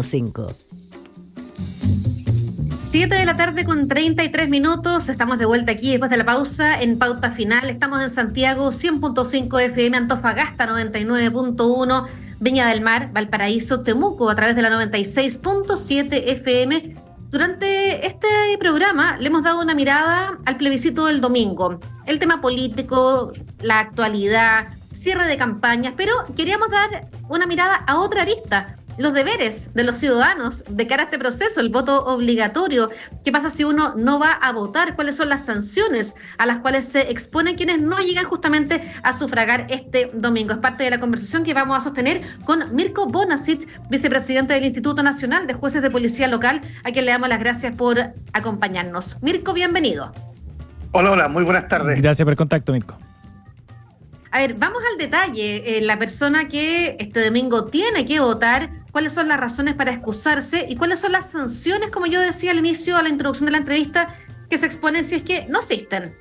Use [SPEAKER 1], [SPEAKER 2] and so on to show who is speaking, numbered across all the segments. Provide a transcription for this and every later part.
[SPEAKER 1] 5.
[SPEAKER 2] 7 de la tarde con 33 minutos. Estamos de vuelta aquí después de la pausa en Pauta Final. Estamos en Santiago, 100.5 FM, Antofagasta, 99.1, Viña del Mar, Valparaíso, Temuco, a través de la 96.7 FM. Durante este programa le hemos dado una mirada al plebiscito del domingo. El tema político, la actualidad, cierre de campañas, pero queríamos dar una mirada a otra arista. Los deberes de los ciudadanos de cara a este proceso, el voto obligatorio. ¿Qué pasa si uno no va a votar? ¿Cuáles son las sanciones a las cuales se exponen quienes no llegan justamente a sufragar este domingo? Es parte de la conversación que vamos a sostener con Mirko Bonasic, vicepresidente del Instituto Nacional de Jueces de Policía Local, a quien le damos las gracias por acompañarnos. Mirko, bienvenido.
[SPEAKER 3] Hola, muy buenas tardes.
[SPEAKER 4] Gracias por el contacto, Mirko.
[SPEAKER 2] A ver, vamos al detalle. La persona que este domingo tiene que votar, ¿cuáles son las razones para excusarse y cuáles son las sanciones, como yo decía al inicio, a la introducción de la entrevista, que se exponen si es que no asisten?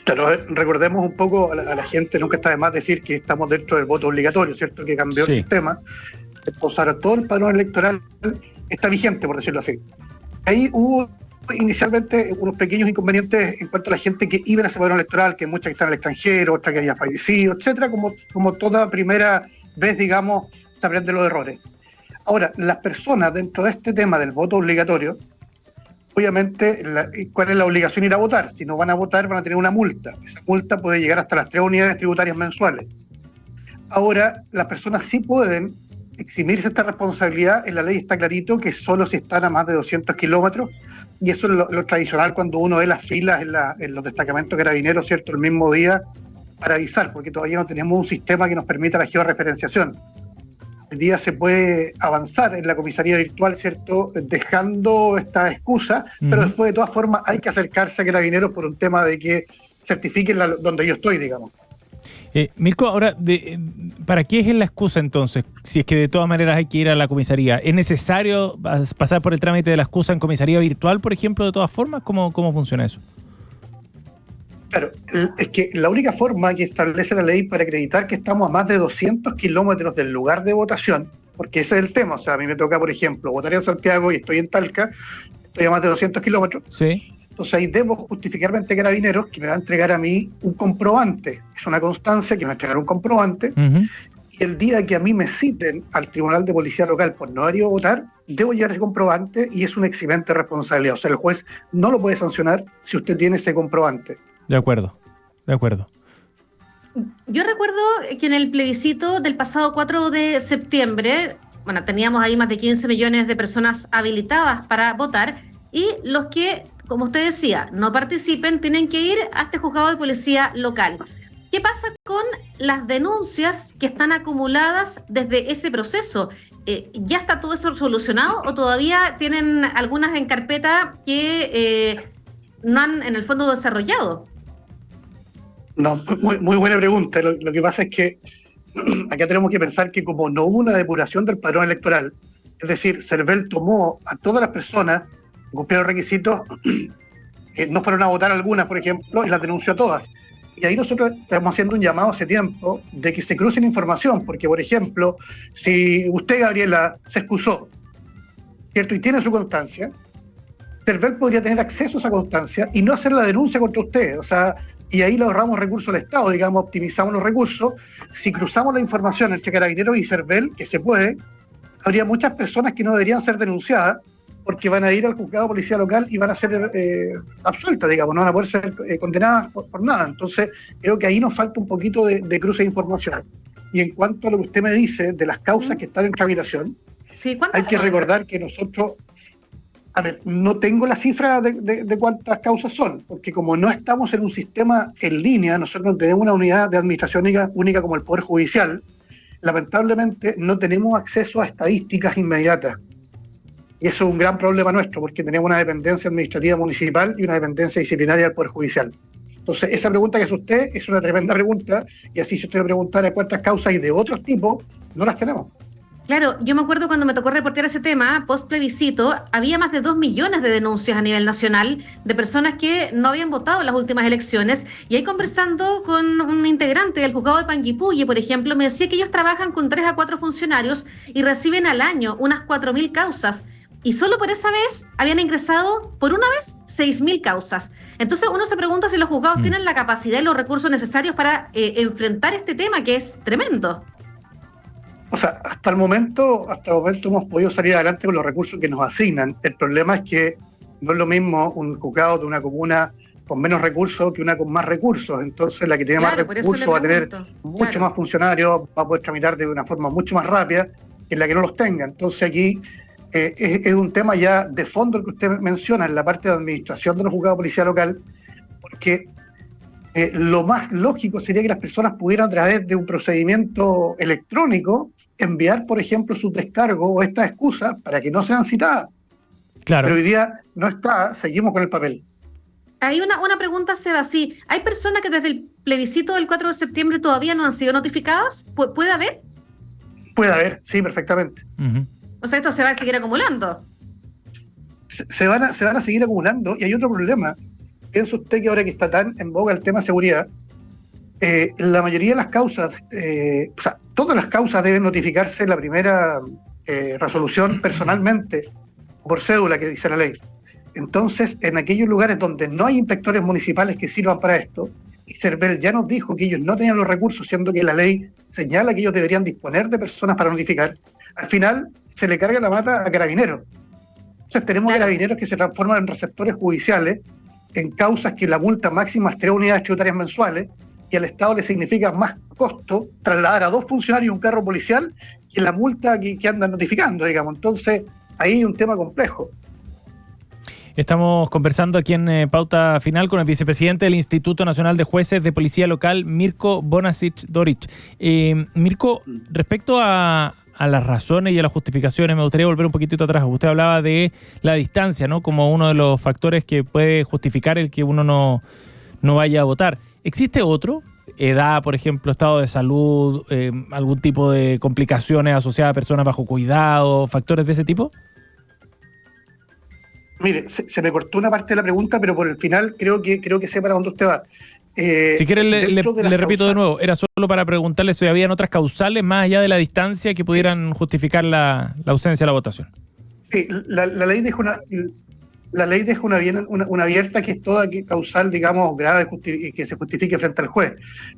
[SPEAKER 3] Pero recordemos un poco a la gente, nunca está de más decir que estamos dentro del voto obligatorio, ¿cierto? Que cambió el sistema. Entonces ahora todo el padrón electoral está vigente, por decirlo así. Ahí hubo inicialmente unos pequeños inconvenientes en cuanto a la gente que iba a ese padrón electoral, que muchas que están en el extranjero, otras que habían fallecido, etcétera, como toda primera vez, digamos, se aprenden los errores. Ahora, las personas dentro de este tema del voto obligatorio, obviamente, ¿cuál es la obligación de ir a votar? Si no van a votar, van a tener una multa. Esa multa puede llegar hasta las 3 unidades tributarias mensuales. Ahora, las personas sí pueden eximirse esta responsabilidad. En la ley está clarito que solo si están a más de 200 kilómetros, y eso es lo tradicional cuando uno ve las filas en los destacamentos carabineros, ¿cierto?, el mismo día para avisar, porque todavía no tenemos un sistema que nos permita la georreferenciación. El día se puede avanzar en la comisaría virtual, ¿cierto?, dejando esta excusa, pero después de todas formas hay que acercarse a carabineros por un tema de que certifiquen donde yo estoy, digamos.
[SPEAKER 4] Mirko, ahora, ¿para qué es la excusa entonces? Si es que de todas maneras hay que ir a la comisaría, ¿es necesario pasar por el trámite de la excusa en comisaría virtual, por ejemplo, de todas formas? ¿Cómo funciona eso?
[SPEAKER 3] Claro, es que la única forma que establece la ley para acreditar que estamos a más de 200 kilómetros del lugar de votación, porque ese es el tema, o sea, a mí me toca, por ejemplo, votar en Santiago y estoy en Talca, estoy a más de 200 kilómetros.
[SPEAKER 4] Sí.
[SPEAKER 3] Entonces ahí debo justificarme ante carabineros que me va a entregar a mí un comprobante. Es una constancia que me va a entregar un comprobante. Y el día que a mí me citen al Tribunal de Policía Local por no haber ido a votar, debo llevar ese comprobante y es un eximente de responsabilidad. O sea, el juez no lo puede sancionar si usted tiene ese comprobante.
[SPEAKER 4] De acuerdo.
[SPEAKER 2] Yo recuerdo que en el plebiscito del pasado 4 de septiembre, bueno, teníamos ahí más de 15 millones de personas habilitadas para votar y los que, como usted decía, no participen, tienen que ir a este juzgado de policía local. ¿Qué pasa con las denuncias que están acumuladas desde ese proceso? ¿Ya está todo eso solucionado o todavía tienen algunas en carpeta que no han, en el fondo, desarrollado?
[SPEAKER 3] No, muy buena pregunta. Lo que pasa es que acá tenemos que pensar que como no hubo una depuración del padrón electoral, es decir, CERVEL tomó a todas las personas que cumplieron requisitos, no fueron a votar algunas, por ejemplo, y las denunció a todas. Y ahí nosotros estamos haciendo un llamado hace tiempo de que se crucen información, porque, por ejemplo, si usted, Gabriela, se excusó, ¿cierto?, y tiene su constancia, CERVEL podría tener acceso a esa constancia y no hacer la denuncia contra usted. O sea, y ahí le ahorramos recursos al Estado, digamos, optimizamos los recursos. Si cruzamos la información entre Carabineros y CERVEL, que se puede, habría muchas personas que no deberían ser denunciadas porque van a ir al juzgado de policía local y van a ser absueltas, digamos, no van a poder ser condenadas por nada. Entonces, creo que ahí nos falta un poquito de cruce de información. Y en cuanto a lo que usted me dice de las causas que están en tramitación,
[SPEAKER 2] sí,
[SPEAKER 3] hay que recordar que nosotros, a ver, no tengo la cifra de cuántas causas son, porque como no estamos en un sistema en línea, nosotros no tenemos una unidad de administración única como el Poder Judicial, lamentablemente no tenemos acceso a estadísticas inmediatas. Y eso es un gran problema nuestro, porque tenemos una dependencia administrativa municipal y una dependencia disciplinaria del Poder Judicial. Entonces, esa pregunta que hace usted es una tremenda pregunta, y así si usted me preguntara cuántas causas hay de otros tipos, no las tenemos.
[SPEAKER 2] Claro, yo me acuerdo cuando me tocó reportear ese tema, post plebiscito, había más de 2 millones de denuncias a nivel nacional de personas que no habían votado en las últimas elecciones. Y ahí conversando con un integrante del juzgado de Panguipulli, por ejemplo, me decía que ellos trabajan con 3 a 4 funcionarios y reciben al año unas 4.000 causas. Y solo por esa vez habían ingresado, por una vez, 6.000 causas. Entonces uno se pregunta si los juzgados tienen la capacidad y los recursos necesarios para enfrentar este tema, que es tremendo.
[SPEAKER 3] O sea, hasta el momento hemos podido salir adelante con los recursos que nos asignan. El problema es que no es lo mismo un juzgado de una comuna con menos recursos que una con más recursos. Entonces, la que tiene más recursos va a tener mucho más funcionarios, va a poder tramitar de una forma mucho más rápida que la que no los tenga. Entonces, aquí es un tema ya de fondo el que usted menciona en la parte de administración de los juzgados de policía local, porque lo más lógico sería que las personas pudieran, a través de un procedimiento electrónico, enviar, por ejemplo, sus descargos o estas excusas para que no sean citadas.
[SPEAKER 4] Claro.
[SPEAKER 3] Pero hoy día no está, seguimos con el papel.
[SPEAKER 2] Hay una pregunta, Seba, sí. ¿Hay personas que desde el plebiscito del 4 de septiembre todavía no han sido notificadas? ¿Puede haber?
[SPEAKER 3] Puede haber, sí, perfectamente.
[SPEAKER 4] Uh-huh.
[SPEAKER 2] O sea, esto se va a seguir acumulando.
[SPEAKER 3] Se van a seguir acumulando, y hay otro problema. Piensa usted que ahora que está tan en boga el tema de seguridad, la mayoría de las causas, o sea, todas las causas deben notificarse en la primera resolución personalmente, por cédula, que dice la ley. Entonces, en aquellos lugares donde no hay inspectores municipales que sirvan para esto, y CERVEL ya nos dijo que ellos no tenían los recursos, siendo que la ley señala que ellos deberían disponer de personas para notificar, al final se le carga la mata a Carabineros. Entonces tenemos Carabineros que se transforman en receptores judiciales en causas que la multa máxima es 3 unidades tributarias mensuales, y al Estado le significa más costo trasladar a 2 funcionarios y un carro policial que la multa que andan notificando, digamos. Entonces, ahí hay un tema complejo.
[SPEAKER 4] Estamos conversando aquí en Pauta Final con el vicepresidente del Instituto Nacional de Jueces de Policía Local, Mirko Bonasic Doric. Mirko, respecto a las razones y a las justificaciones, me gustaría volver un poquitito atrás. Usted hablaba de la distancia, ¿no?, como uno de los factores que puede justificar el que uno no vaya a votar. ¿Existe otro? Edad, por ejemplo, estado de salud, algún tipo de complicaciones asociadas a personas bajo cuidado, factores de ese tipo.
[SPEAKER 3] Mire, se me cortó una parte de la pregunta, pero por el final creo que sé para dónde usted va.
[SPEAKER 4] Si quiere le repito de nuevo, era solo para preguntarle si habían otras causales más allá de la distancia que pudieran justificar la ausencia de la votación.
[SPEAKER 3] Sí, la ley deja una abierta que es toda causal, digamos, grave y que se justifique frente al juez.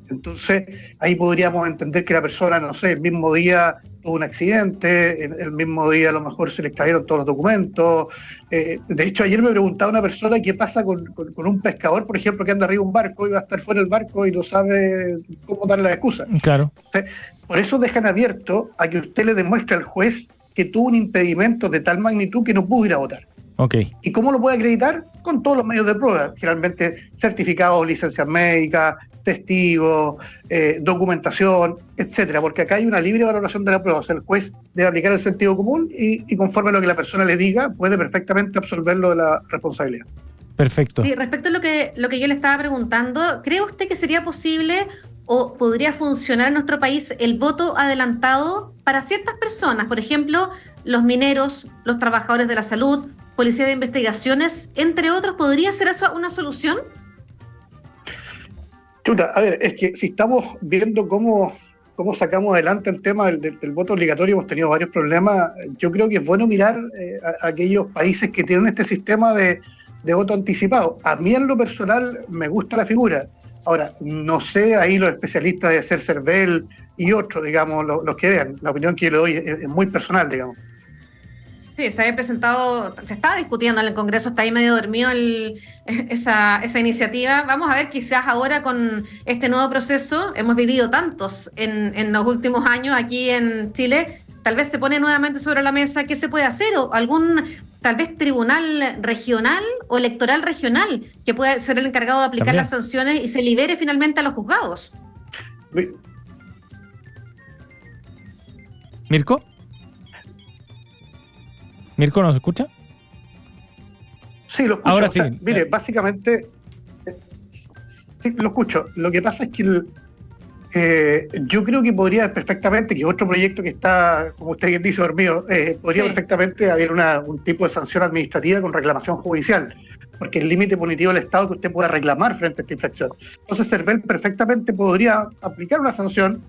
[SPEAKER 3] Entonces, ahí podríamos entender que la persona, no sé, el mismo día tuvo un accidente, el mismo día a lo mejor se le extrajeron todos los documentos. De hecho, ayer me preguntaba una persona qué pasa con un pescador, por ejemplo, que anda arriba de un barco y va a estar fuera del barco y no sabe cómo dar la excusa.
[SPEAKER 4] Claro.
[SPEAKER 3] Entonces, por eso dejan abierto a que usted le demuestre al juez que tuvo un impedimento de tal magnitud que no pudo ir a votar.
[SPEAKER 4] Okay.
[SPEAKER 3] ¿Y cómo lo puede acreditar? Con todos los medios de prueba, generalmente certificados, licencias médicas, testigos, documentación, etcétera, porque acá hay una libre valoración de la prueba. O sea, el juez debe aplicar el sentido común y conforme a lo que la persona le diga, puede perfectamente absolverlo de la responsabilidad.
[SPEAKER 4] Perfecto.
[SPEAKER 2] Sí, respecto a lo que yo le estaba preguntando, ¿cree usted que sería posible o podría funcionar en nuestro país el voto adelantado para ciertas personas? Por ejemplo, los mineros, los trabajadores de la salud, policía de investigaciones, entre otros. ¿Podría ser eso una solución?
[SPEAKER 3] Chuta, a ver, es que si estamos viendo cómo sacamos adelante el tema del voto obligatorio, hemos tenido varios problemas. Yo creo que es bueno mirar a aquellos países que tienen este sistema de voto anticipado. A mí en lo personal me gusta la figura. Ahora, no sé, ahí los especialistas de CERVEL y otros, digamos, los que vean. La opinión que yo le doy es muy personal, digamos.
[SPEAKER 2] Sí, se había presentado, se estaba discutiendo en el Congreso, está ahí medio dormido esa iniciativa. Vamos a ver, quizás ahora con este nuevo proceso, hemos vivido tantos en los últimos años aquí en Chile, tal vez se pone nuevamente sobre la mesa qué se puede hacer, o algún tal vez tribunal regional o electoral regional que pueda ser el encargado de aplicar las sanciones y se libere finalmente a los juzgados.
[SPEAKER 4] ¿Mirko? ¿Mirko nos escucha?
[SPEAKER 3] Sí, lo escucho.
[SPEAKER 4] Ahora
[SPEAKER 3] o sea,
[SPEAKER 4] sí.
[SPEAKER 3] Mire, básicamente, sí, lo escucho. Lo que pasa es que Yo creo que podría perfectamente, que otro proyecto que está, como usted bien dice, dormido, podría perfectamente haber un tipo de sanción administrativa con reclamación judicial, porque el límite punitivo del Estado que usted pueda reclamar frente a esta infracción. Entonces, CERVEL perfectamente podría aplicar una sanción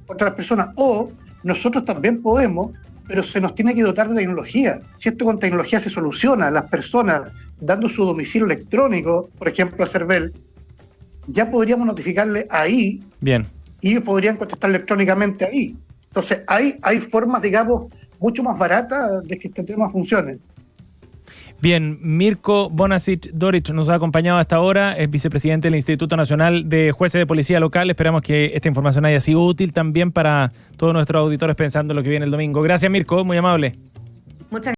[SPEAKER 3] contra las personas, o nosotros también podemos, pero se nos tiene que dotar de tecnología. Si esto con tecnología se soluciona, las personas dando su domicilio electrónico, por ejemplo, a CERVEL, ya podríamos notificarle ahí.
[SPEAKER 4] Bien.
[SPEAKER 3] Y ellos podrían contestar electrónicamente ahí. Entonces, hay formas, digamos, mucho más baratas de que este tema funcione.
[SPEAKER 4] Bien, Mirko Bonacic Doric nos ha acompañado hasta ahora, es vicepresidente del Instituto Nacional de Jueces de Policía Local. Esperamos que esta información haya sido útil también para todos nuestros auditores pensando en lo que viene el domingo. Gracias, Mirko, muy amable.
[SPEAKER 2] Muchas